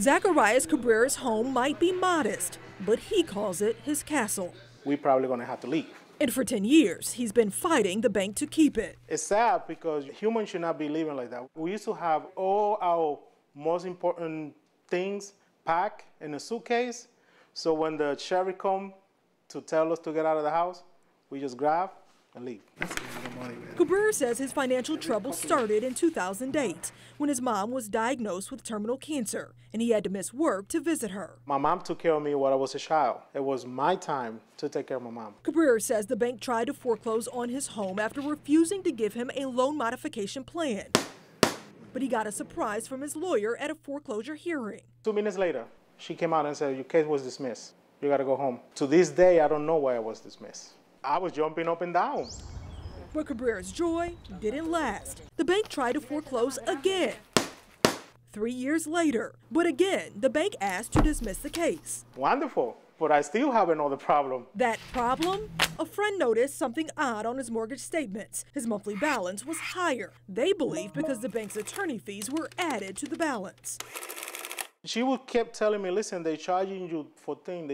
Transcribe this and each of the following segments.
Zacharias Cabrera's home might be modest, but he calls it his castle. We're probably going to have to leave. And for 10 years, he's been fighting the bank to keep it. It's sad because humans should not be living like that. We used to have all our most important things packed in a suitcase. So when the sheriff come to tell us to get out of the house, we just grab and leave. Cabrera says his financial trouble started in 2008 when his mom was diagnosed with terminal cancer and he had to miss work to visit her. My mom took care of me when I was a child. It was my time to take care of my mom. Cabrera says the bank tried to foreclose on his home after refusing to give him a loan modification plan. But he got a surprise from his lawyer at a foreclosure hearing. 2 minutes later, she came out and said, your case was dismissed. You got to go home. To this day, I don't know why I was dismissed. I was jumping up and down. But Cabrera's joy didn't last. The bank tried to foreclose again 3 years later. But again, the bank asked to dismiss the case. Wonderful. But I still have another problem. That problem? A friend noticed something odd on his mortgage statements. His monthly balance was higher. They believe because the bank's attorney fees were added to the balance. She would keep telling me, listen, they're charging you for things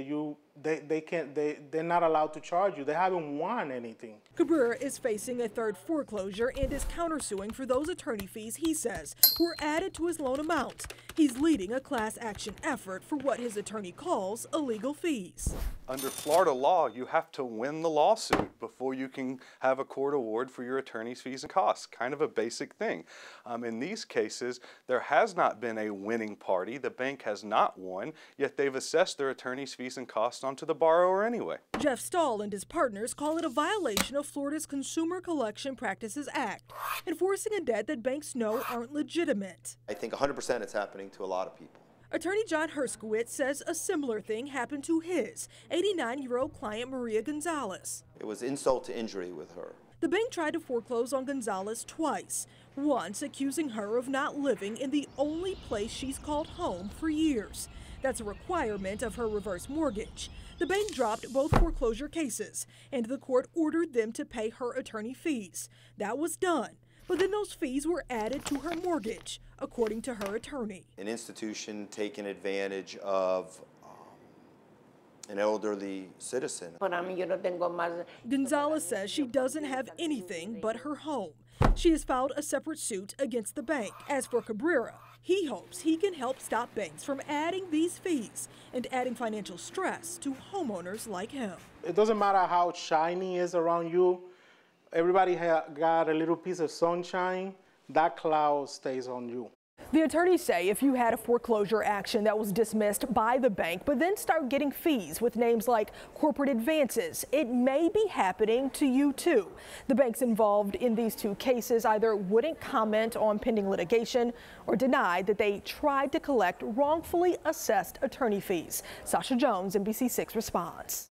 that they're not allowed to charge you. They haven't won anything. Cabrera is facing a third foreclosure and is countersuing for those attorney fees he says were added to his loan amount. He's leading a class action effort for what his attorney calls illegal fees. Under Florida law, you have to win the lawsuit before you can have a court award for your attorney's fees and costs. Kind of a basic thing. In these cases, there has not been a winning party. The bank has not won, yet they've assessed their attorney's fees and costs onto the borrower anyway. Jeff Stahl and his partners call it a violation of Florida's Consumer Collection Practices Act, enforcing a debt that banks know aren't legitimate. I think 100% it's happening to a lot of people. Attorney John Herskowitz says a similar thing happened to his 89-year-old client Maria Gonzalez. It was insult to injury with her. The bank tried to foreclose on Gonzalez twice, once accusing her of not living in the only place she's called home for years. That's a requirement of her reverse mortgage. The bank dropped both foreclosure cases, and the court ordered them to pay her attorney fees. That was done. But then those fees were added to her mortgage, according to her attorney. An institution taking advantage of an elderly citizen. Gonzalez says she doesn't have anything but her home. She has filed a separate suit against the bank. As for Cabrera, he hopes he can help stop banks from adding these fees and adding financial stress to homeowners like him. It doesn't matter how shiny it is around you. Everybody got a little piece of sunshine. That cloud stays on you. The attorneys say if you had a foreclosure action that was dismissed by the bank, but then start getting fees with names like corporate advances, it may be happening to you too. The banks involved in these two cases either wouldn't comment on pending litigation or denied that they tried to collect wrongfully assessed attorney fees. Sasha Jones, NBC6 responds.